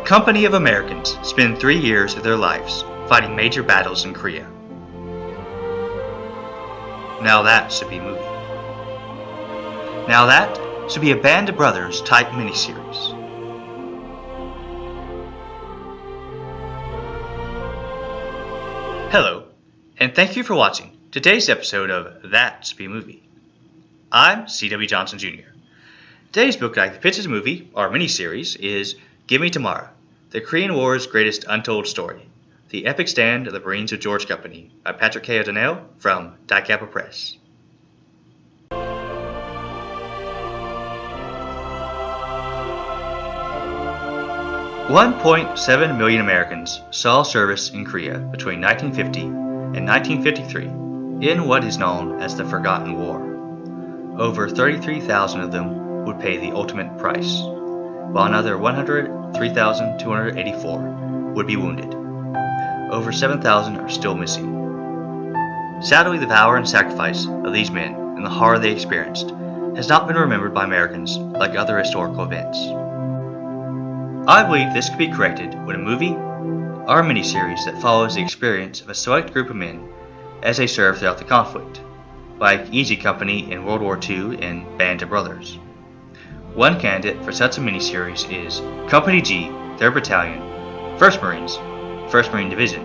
company of Americans spend 3 years of their lives fighting major battles in Korea. Now that should be a movie. Now that should be a Band of Brothers type miniseries. Hello, and thank you for watching today's episode of That Should Be a Movie. I'm C.W. Johnson Jr. Today's book I pitches movie, or miniseries, is Give Me Tomorrow, the Korean War's greatest untold story, the epic stand of the Marines of George Company by Patrick K. O'Donnell from Capo Pres. $1.7 million Americans saw service in Korea between 1950 and 1953 in what is known as the Forgotten War. Over 33,000 of them would pay the ultimate price, while another 103,284 would be wounded. Over 7,000 are still missing. Sadly, the valor and sacrifice of these men and the horror they experienced has not been remembered by Americans like other historical events. I believe this could be corrected when a movie or a miniseries that follows the experience of a select group of men as they serve throughout the conflict, like Easy Company in World War II and Band of Brothers. One candidate for such a miniseries is Company G, 3rd Battalion, 1st Marines, 1st Marine Division,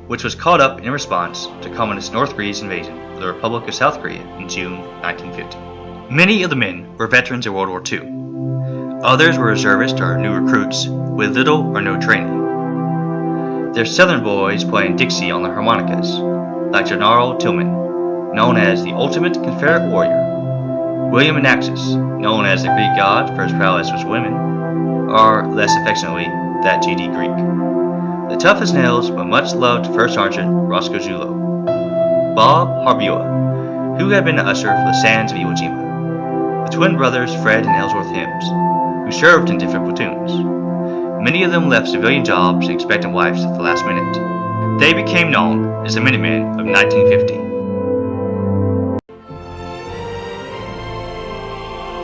which was called up in response to Communist North Korea's invasion of the Republic of South Korea in June 1950. Many of the men were veterans of World War II. Others were reservists or new recruits with little or no training. Their Southern boys playing Dixie on the harmonicas, like General Tillman, known as the ultimate Confederate warrior, William Anaxis, known as the Greek god for his prowess with women, or less affectionately, that G.D. Greek. The tough as nails but much loved First Sergeant Rocco Zullo, Bob Harbula, who had been the usher for the sands of Iwo Jima, the twin brothers Fred and Ellsworth Hims, who served in different platoons. Many of them left civilian jobs and expectant wives at the last minute. They became known as the Minutemen of 1950.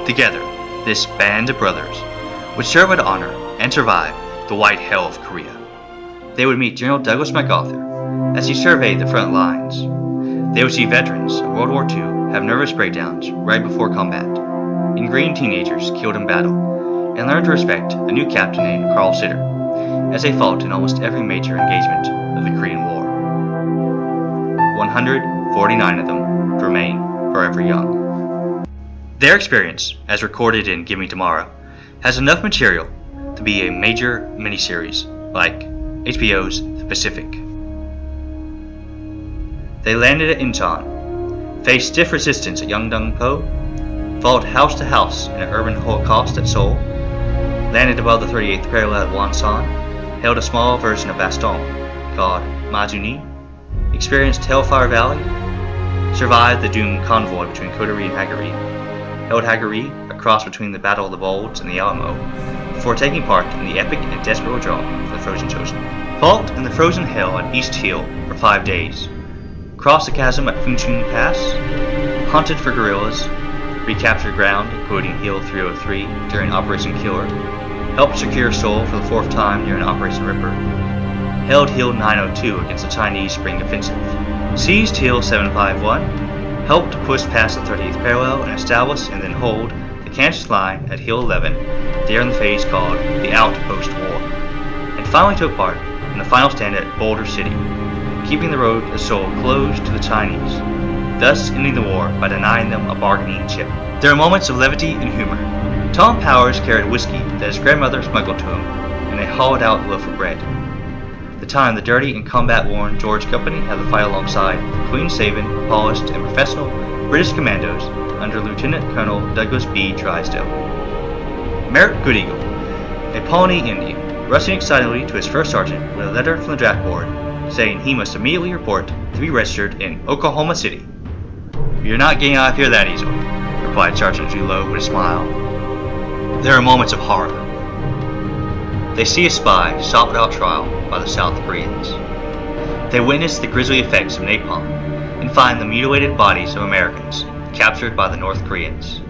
Together, this band of brothers would serve with honor and survive the White Hell of Korea. They would meet General Douglas MacArthur as he surveyed the front lines. They would see veterans of World War II have nervous breakdowns right before combat, and green teenagers killed in battle, and learn to respect a new captain named Carl Sitter, as they fought in almost every major engagement of the Korean War. 149 of them remain forever young. Their experience, as recorded in Give Me Tomorrow, has enough material to be a major miniseries like HBO's The Pacific. They landed at Incheon, faced stiff resistance at Yeongdeung-po, fought house to house in an urban holocaust at Seoul, landed above the 38th parallel at Wonsan, held a small version of Bastogne called Majuni, experienced Hellfire Valley, survived the doomed convoy between Coterie and Hagari, held Hagari, a cross between the Battle of the Bulge and the Alamo, before taking part in the epic and desperate withdrawal of the Frozen Chosen. Fought in the frozen hell at East Hill for 5 days, crossed the chasm at Funchun Pass, hunted for guerrillas, recaptured ground including Hill 303 during Operation Killer, helped secure Seoul for the 4th time during Operation Ripper, held Hill 902 against the Chinese Spring Offensive, seized Hill 751, helped push past the 30th parallel and establish and then hold the Kansas line at Hill 11 during the phase called the Outpost War, and finally took part in the final stand at Boulder City, keeping the road to Seoul closed to the Chinese, thus ending the war by denying them a bargaining chip. There are moments of levity and humor. Tom Powers carried whiskey that his grandmother smuggled to him in a hollowed-out loaf of bread. The time the dirty and combat-worn George Company had to fight alongside clean-shaven, polished, and professional British commandos under Lieutenant Colonel Douglas B. Drysdale. Merritt Goodeagle, a Pawnee Indian, rushing excitedly to his first sergeant with a letter from the draft board saying he must immediately report to be registered in Oklahoma City. "You're not getting out of here that easily," replied Sergeant Zullo with a smile. There are moments of horror. They see a spy shot without trial by the South Koreans. They witness the grisly effects of napalm and find the mutilated bodies of Americans captured by the North Koreans.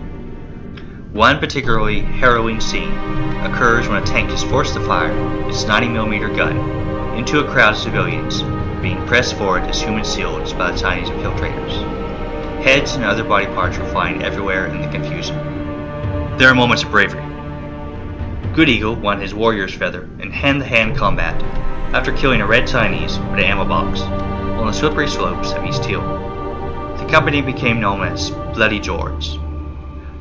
One particularly harrowing scene occurs when a tank is forced to fire its 90mm gun into a crowd of civilians being pressed forward as human shields by the Chinese infiltrators. Heads and other body parts were flying everywhere in the confusion. There are moments of bravery. Good Eagle won his warrior's feather in hand-to-hand combat after killing a red Chinese with an ammo box on the slippery slopes of East Hill. The company became known as Bloody George.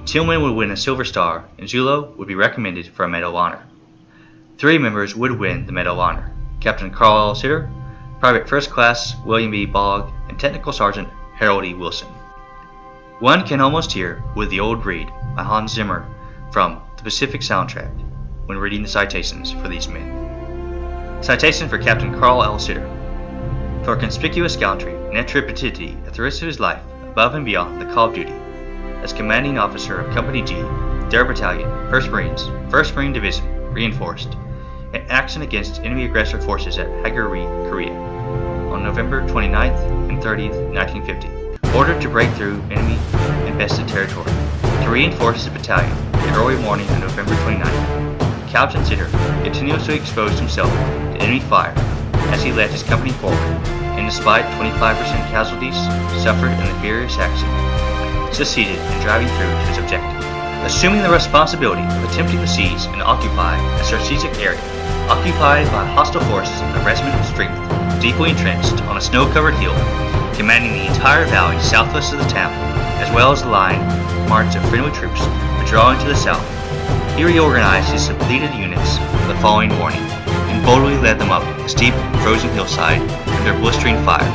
Tillman would win a Silver Star, and Zullo would be recommended for a Medal of Honor. 3 members would win the Medal of Honor: Captain Carl L. Sitter, Private First Class William B. Bogg, and Technical Sergeant Harold E. Wilson. One can almost hear With the Old Breed by Hans Zimmer from the Pacific soundtrack when reading the citations for these men. Citation for Captain Carl L. Sitter. For conspicuous gallantry and intrepidity at the risk of his life above and beyond the call of duty, as commanding officer of Company G, 3rd Battalion, 1st Marines, 1st Marine Division, reinforced, in action against enemy aggressor forces at Haegarri, Korea, on November 29th and 30th, 1950, ordered to break through enemy-infested territory. To reinforce his battalion in the early morning of November 29th, Captain Sitter continuously exposed himself to enemy fire as he led his company forward, and despite 25% casualties suffered in the furious action, succeeded in driving through to his objective. Assuming the responsibility of attempting to seize and occupy a strategic area occupied by hostile forces of the regiment of strength, deeply entrenched on a snow-covered hill, commanding the entire valley southwest of the town, as well as the line march of friendly troops withdrawing to the south, he reorganized his depleted units for the following morning, and boldly led them up the steep, frozen hillside under blistering fire,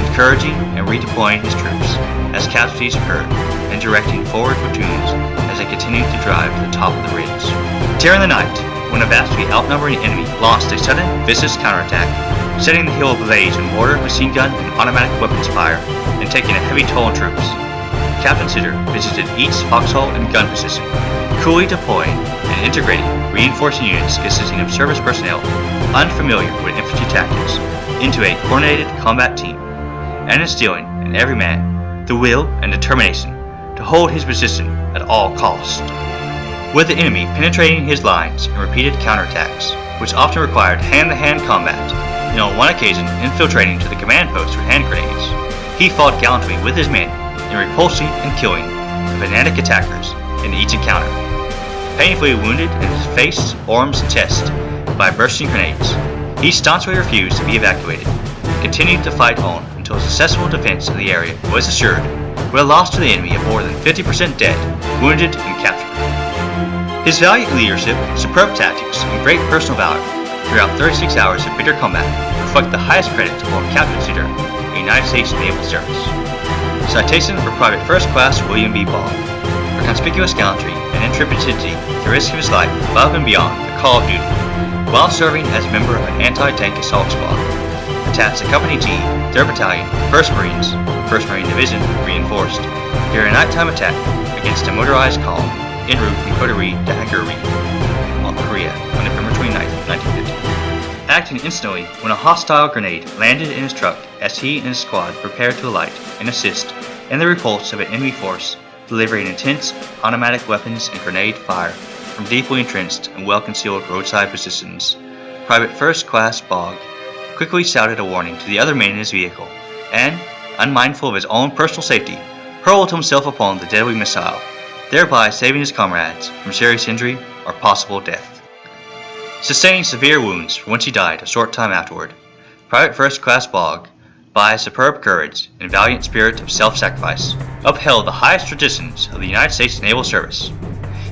encouraging and redeploying his troops as casualties occurred, and directing forward platoons as they continued to drive to the top of the ridge. During the night, when a vastly outnumbering enemy launched a sudden, vicious counterattack, setting the hill ablaze with mortar, machine gun, and automatic weapons fire, and taking a heavy toll on troops, Captain Sitter visited each foxhole and gun position, coolly deploying and integrating reinforcing units consisting of service personnel unfamiliar with infantry tactics into a coordinated combat team, and instilling in every man the will and determination to hold his position at all costs. With the enemy penetrating his lines in repeated counterattacks, which often required hand-to-hand combat, and on one occasion infiltrating to the command post with hand grenades, he fought gallantly with his men in repulsing and killing the fanatic attackers in each encounter. Painfully wounded in his face, arms, and chest by bursting grenades, he staunchly refused to be evacuated and continued to fight on until successful defense of the area was assured, with a loss to the enemy of more than 50% dead, wounded, and captured. His valiant leadership, superb tactics, and great personal valor throughout 36 hours of bitter combat reflect the highest credit upon Captain Sitter of the United States Naval Service. Citation for Private First Class William B. Bogg. For conspicuous gallantry and intrepidity at the risk of his life above and beyond the call of duty, while serving as a member of an anti-tank assault squad, attached to Company G, 3rd Battalion, 1st Marines, 1st Marine Division, reinforced, during a nighttime attack against a motorized column en route from Haegarri to Haegarri, Korea, on November 29, 1950. Acting instantly when a hostile grenade landed in his truck as he and his squad prepared to alight and assist in the repulse of an enemy force delivering intense automatic weapons and grenade fire from deeply entrenched and well-concealed roadside positions, Private First Class Bogg quickly shouted a warning to the other men in his vehicle, and, unmindful of his own personal safety, hurled himself upon the deadly missile, thereby saving his comrades from serious injury or possible death. Sustaining severe wounds from which he died a short time afterward, Private First Class Bogg, by his superb courage and valiant spirit of self-sacrifice, upheld the highest traditions of the United States Naval Service.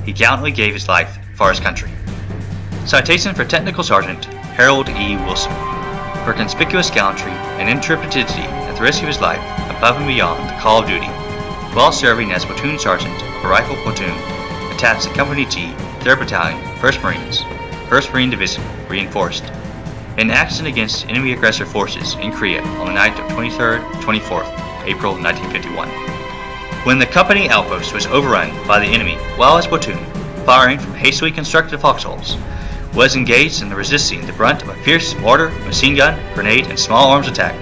He gallantly gave his life for his country. Citation for Technical Sergeant Harold E. Wilson. For conspicuous gallantry and intrepidity at the risk of his life above and beyond the call of duty, while serving as platoon sergeant of a rifle platoon attached to Company G, 3rd Battalion, 1st Marines, 1st Marine Division, reinforced, in action against enemy aggressor forces in Korea on the night of 23rd-24th April 1951. When the company outpost was overrun by the enemy while his platoon, firing from hastily constructed foxholes, was engaged in resisting the brunt of a fierce mortar, machine gun, grenade, and small arms attack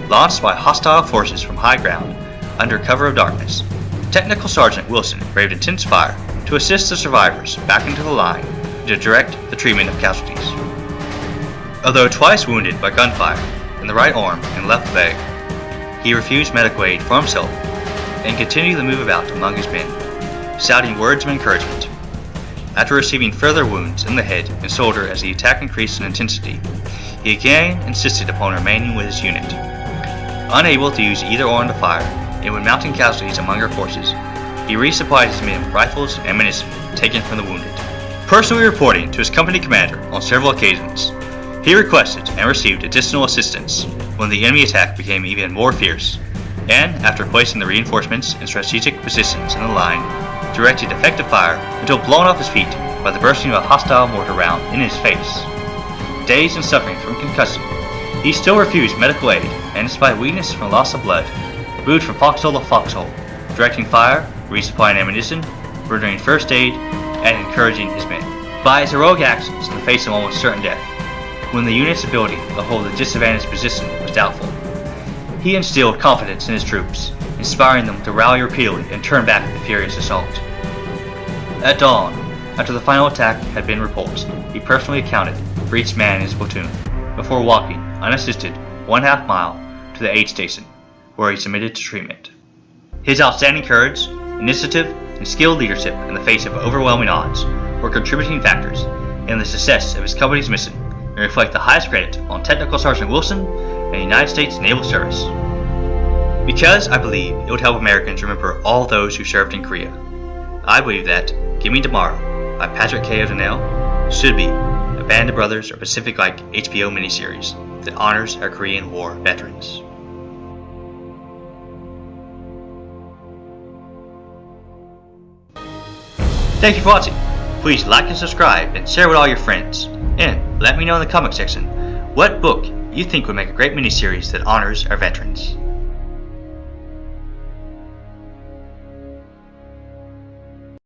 launched by hostile forces from high ground under cover of darkness, Technical Sergeant Wilson braved intense fire to assist the survivors back into the line and to direct the treatment of casualties. Although twice wounded by gunfire in the right arm and left leg, he refused medical aid for himself and continued to move about among his men, shouting words of encouragement. After receiving further wounds in the head and shoulder as the attack increased in intensity, he again insisted upon remaining with his unit. Unable to use either arm to fire, and with mounting casualties among our forces, he resupplied his men with rifles and ammunition taken from the wounded. Personally reporting to his company commander on several occasions, he requested and received additional assistance when the enemy attack became even more fierce, and after placing the reinforcements in strategic positions in the line, directed effective fire until blown off his feet by the bursting of a hostile mortar round in his face. Dazed and suffering from concussion, he still refused medical aid, and despite weakness from loss of blood, moved from foxhole to foxhole, directing fire, resupplying ammunition, rendering first aid, and encouraging his men. By his heroic actions in the face of almost certain death, when the unit's ability to hold a disadvantaged position was doubtful, he instilled confidence in his troops, inspiring them to rally repeatedly and turn back the furious assault. At dawn, after the final attack had been repulsed, he personally accounted for each man in his platoon, before walking, unassisted, 1/2 mile to the aid station, where he submitted to treatment. His outstanding courage, initiative, and skilled leadership in the face of overwhelming odds were contributing factors in the success of his company's mission and reflect the highest credit on Technical Sergeant Wilson and the United States Naval Service. Because I believe it would help Americans remember all those who served in Korea, I believe that Give Me Tomorrow by Patrick K. O'Donnell should be a Band of Brothers or Pacific-like HBO miniseries that honors our Korean War veterans. Thank you for watching. Please like and subscribe and share with all your friends. And let me know in the comment section what book you think would make a great miniseries that honors our veterans.